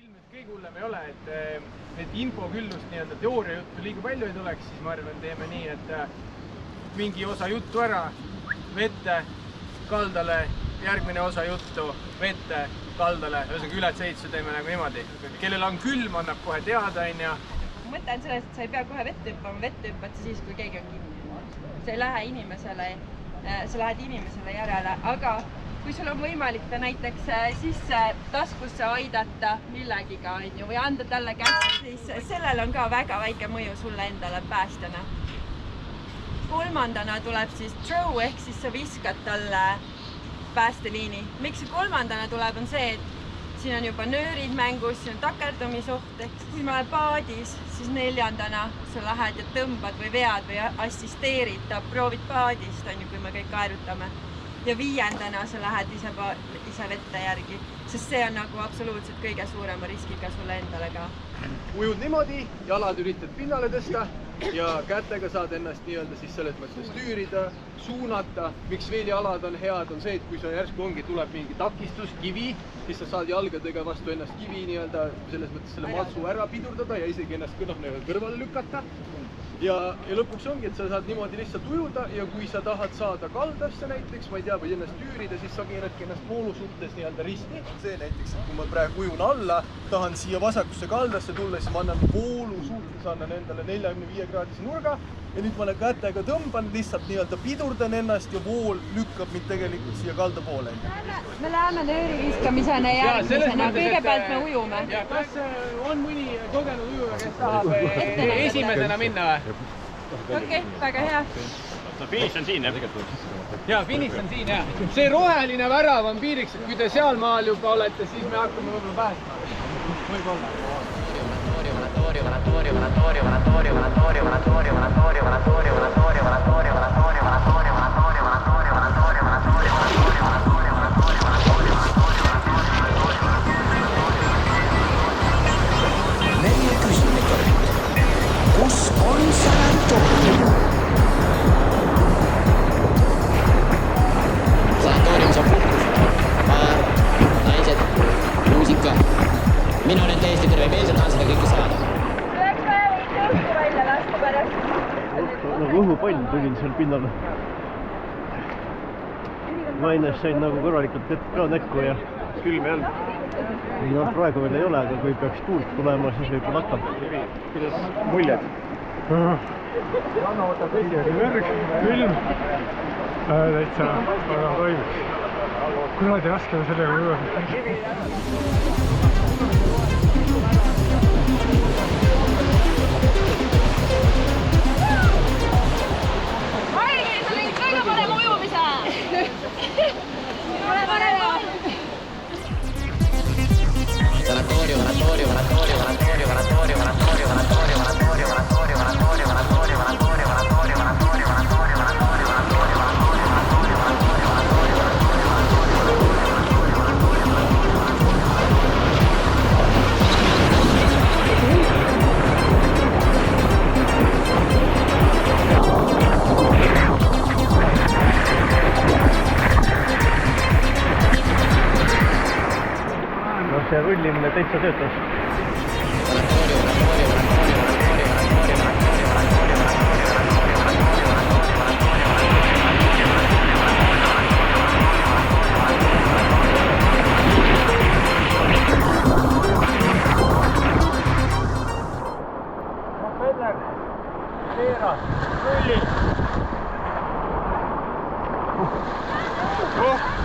ilmselt kõige hullem ei ole, et infoküllust nii-öelda teooria juttu liiga palju ei tuleks, siis ma arvan, teeme nii, et mingi osa juttu ära, vette, kaldale, järgmine osa juttu, vette, kaldale, ühesõnaga ületseitsu teeme nagu niimoodi. Kellel on külm, annab kohe teada, onju. Mõte on selles, et sa ei pea kohe vette hüppama, vette hüppad sa siis, kui keegi on kinni. Sa ei lähe inimesele, sa lähed inimesele järele, aga kui sul on võimalik ta näiteks sisse taskusse aidata millegiga, või anda talle käest, siis sellel on ka väga väike mõju sulle endale päästjana. Kolmandana tuleb siis throw, ehk siis sa viskad talle päästeliini. Miks see kolmandana tuleb, on see, et siin on juba nöörid mängus, siin on takerdumisoht, ehk kui ma olen paadis, siis neljandana sa lähed ja tõmbad või vead või assisteerid, ta proovid paadist, kui me kõik aerutame. Ja viiendana sa lähed ise vette järgi, sest see on nagu absoluutselt kõige suurema riskiga sulle endale ka. Ujud niimoodi, jalad üritad pinnale tõsta ja kätega saad ennast nii-öelda siis selles mõttes tüürida, suunata. Miks veel jalad on head, on see, et kui sa järsku tuleb mingi takistus, kivi, siis sa saad jalgadega vastu ennast kivi nii-öelda selles mõttes selle matsu ära pidurdada ja isegi ennast kõrvale lükata. Ja lõpuks ongi, et sa saad niimoodi lihtsalt ujuda ja kui sa tahad saada kaldasse näiteks, ma ei tea, või ennast tüürida, siis sa keeradki ennast voolu suhtes nii-öelda risti. See näiteks, kui ma praegu ujun alla, tahan siia vasakusse kaldasse tulla, siis ma annan voolu suhtes, annan endale 45-kraadise nurga ja nüüd ma kätega tõmban, lihtsalt nii-öelda pidurdan ennast ja vool lükkab mind tegelikult siia kalda poole. Me läheme nööri viskamisena järgmisena, kõigepealt me ujume. Kas on mõni kogenud ujuja, kes tahab esimesena minna või? Okei, väga hea. Finiš on siin, jah? Jaa, finiš on siin, jah. See roheline värav on piiriks, et kui te seal maal juba olete, siis me hakkame võib-olla päästma. Võib-olla. Neljä kysymystä. Kus on sanatorium? Sanatorium saab paar, naised, muusika. Mina olen täiesti terve meelsel tahan seda kõike saada. Tuleks vaja veidi õhku välja lasta pärast. Nagu õhupall tulin seal pinnal. Maines sain nagu korralikult ka näkku ja Külm ei olnud. no, praegu veel ei ole, aga kui peaks tuult tulema, siis võib-olla hakkab. Kuidas muljed? Mürg, külm, täitsa väga toimuks. Kuradi raske on sellega ujuda. Mairi, sa tegid kõige parem ujumise! Ole parem! Sanatorium, sanatorium, sanatorium, sanatorium, sanatorium, sanatorium, sanatorium, sanatorium, sanatorium, sanatorium, sanatorium, sanatorium, sanatorium, sanatorium, See rullimine täitsa töötas. Peder, Veera, Rulli.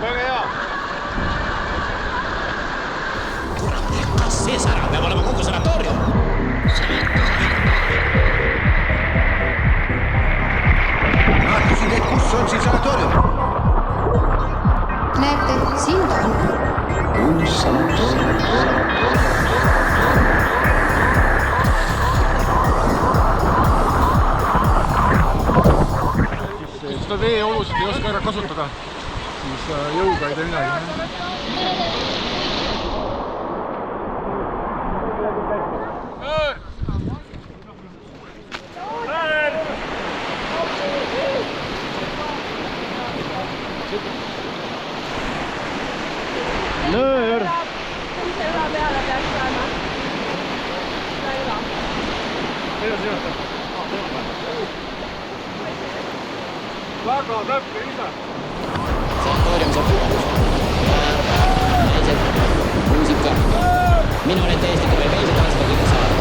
Väga hea! See sära peab olema kogu sanatorium. Ma küsin, et kus on siin sanatorium? Näete, siin ta on. Kus sanatorium? Kui seda veeolusid ei oska ära kasutada, siis jõuga ei tee midagi. Nöör! Selle peale peaks saama. väga täpne ise. Sanatooriumis on puhkus. Naised, muusika. Minu need täiesti tuleb veelsi tantsida kõike saada.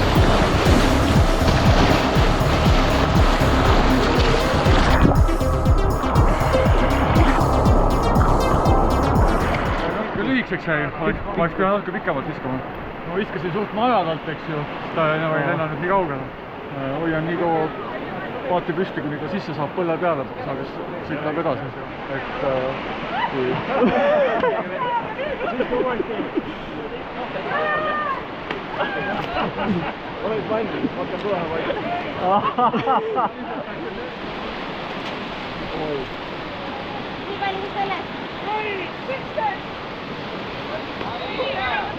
Lühikseks jäi, oleks pidanud natuke pikemalt viskama. Ma viskasin suht majadalt, eks ju, ta ei lennanud nii kaugele. Hoian nii kaua paati püsti, kuni ta sisse saab põlle peale, saab siit läheb edasi. Et kui... Oled valmis, hakka tulema vaikselt. Nii palju sellest.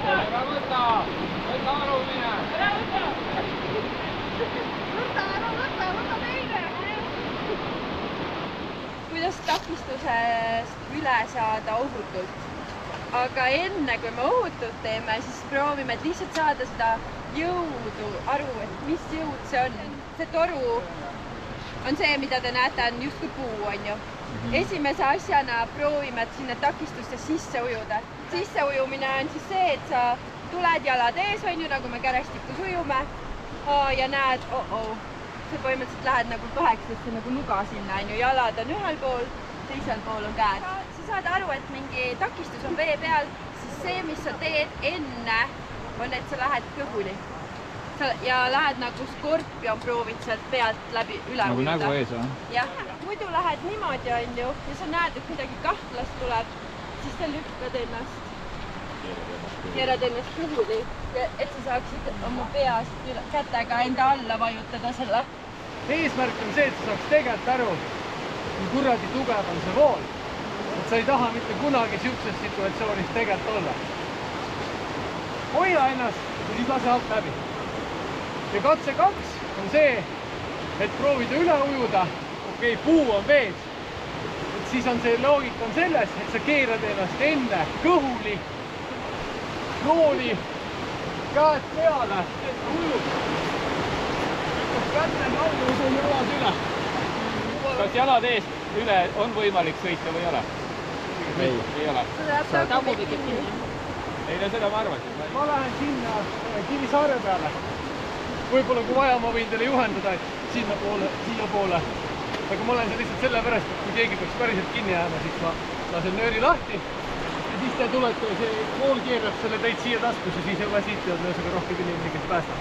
Ära võta aru mine. Võta teine. Kuidas takistusest üle saada ohutult? Aga enne kui me ohutult teeme, siis proovime, et lihtsalt saada seda jõudu aru, et mis jõud see on. See toru on see, mida te näete, on justkui puu, on ju. Esimese asjana proovime, et sinna takistuste sisse ujuda. Sisse ujumine on siis see, et sa tuled jalad ees, on ju, nagu me kärestikus ujume ja näed, sa põhimõtteliselt lähed nagu kaheksasse nagu nuga sinna, on ju, jalad on ühel pool, teisel pool on käed. Sa saad aru, et mingi takistus on vee peal, siis see, mis sa teed enne, on, et sa lähed kõhuli. Ja lähed nagu skorpion, proovid sealt pealt läbi üle ujuda. Nagu nägu ees, või? Jah, muidu lähed niimoodi, on ju, ja sa näed, et midagi kahtlast tuleb, siis sa lükkad ennast, keerad ennast kõhuli, et sa saaksid oma peast kätega enda alla vajutada selle. Eesmärk on see, et sa saaks tegelikult aru, kui kuradi tugev on see vool. Et sa ei taha mitte kunagi siukses situatsioonis tegelikult olla. Hoia ennast ja siis lase alt läbi. Ja katse 2 on see, et proovida üle ujuda. Okei, puu on vees. Et siis on see loogika on selles, et sa keerad ennast enne kõhuli, nooli, käed peale, ujub. Kätte naudus on jalad üle. Kas jalad eest üle on võimalik sõita või ei ole? Ei ole. Ei, seda ma arvasin. Ma lähen sinna Kivisaare peale. Võib-olla kui vaja, ma võin teile juhendada, et siia poole. Aga ma olen seal lihtsalt sellepärast, et kui keegi peaks päriselt kinni jääma, siis ma lasen nööri lahti. Ja siis te tulete, see vool keerab selle teid siia taskus ja siis juba siit ja lõõsaga rohkem inimesi, kes päästab.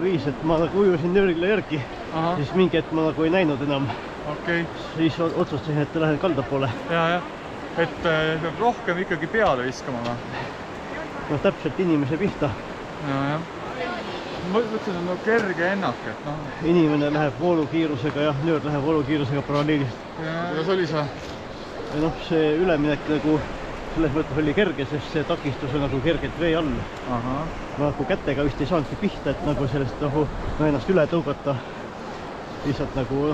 Viis, et ma nagu ujusin nöörile järgi, siis mingi hetk ma nagu ei näinud enam. Siis otsustasin, et lähen kalda poole. Ja. Et peab rohkem ikkagi peale viskama või? No täpselt inimese pihta. Ja. Mõtlesin, et on kerge ennak, et noh. Inimene läheb voolukiirusega ja nöör läheb voolukiirusega paralleelist. Kuidas oli see? Ja noh, see üleminek nagu selles mõttes oli kerge, sest see takistus on nagu kergelt vee all. Ma nagu kätega vist ei saanudki pihta, et nagu sellest nagu ennast üle tõugata. Lihtsalt nagu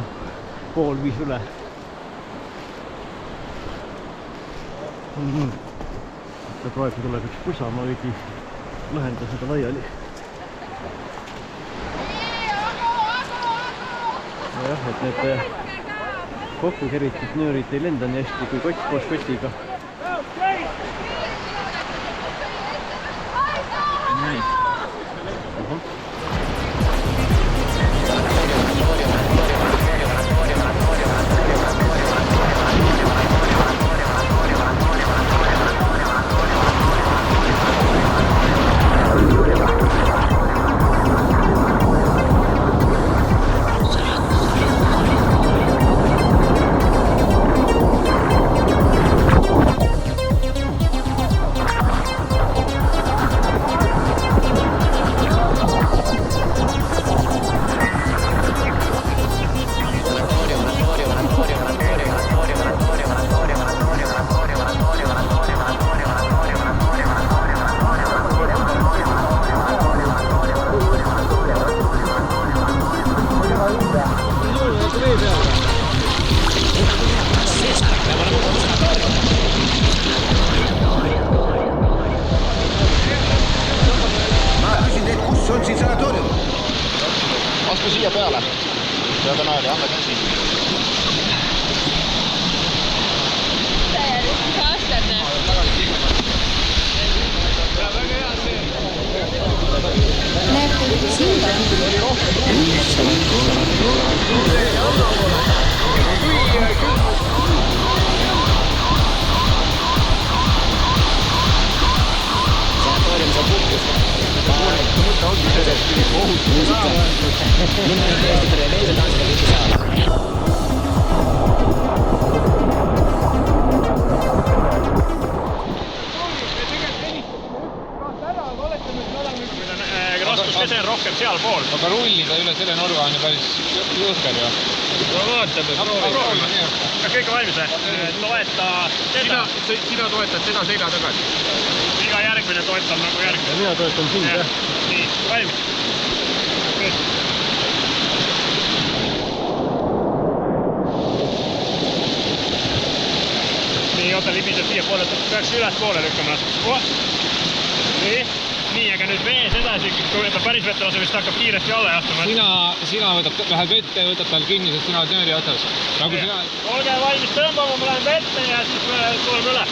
pool viis üle. Praegu tuleb üks pusa, ma veidi lõhendan seda laiali. Jah, et need kokku keritud nöörid ei lenda nii hästi kui kott koos kotiga. Siia peale. Peab naali, anna käsi. See jääb üks aastane. Väga hea see. Näeb silda. Sanatoorium saab puhkust. Mõte ongi selles ohut muusika. Minna nüüd tõesti preveensel tantsida kõike saada. Raskuskese on rohkem sealpool. Aga rullida üle selle nurga on ju päris jõhker ju. No vaatame, proovime. Kas kõik on valmis või? Toeta seda. Sina toetad seda selja tagasi. Iga järgmine toetab nagu järgmine. Mina toetan sind, jah. Nii, valmis. Nii, oota, libiseb siia poole, peaks üles poole lükkama. Nii, aga nüüd vees edasi, kui võtab päris vette lase, vist hakkab kiiresti alla jahtuma. Sina lähed vette ja võtad tal kinni, sest sina oled nööri otsas. Olge valmis tõmbama, ma lähen vette ja siis tuleme üle.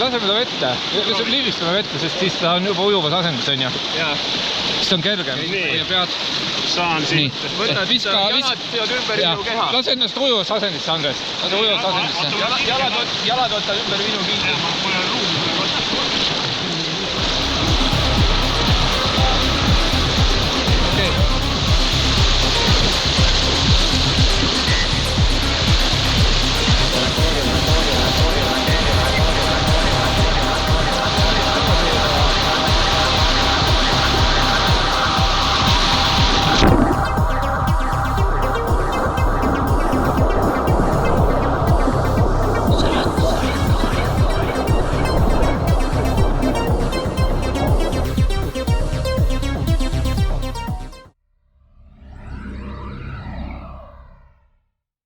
Laseme ta vette, libistame vette, sest siis ta on juba ujuvas asendus, on ju. Siis on kergem. Saan siit. Võtad jalad seod ümber minu keha. Lase ennast ujuvas asendisse, Andres. Lase ujuvas asendisse. Jalad võtad ümber minu kinni. Ma olen ruumi.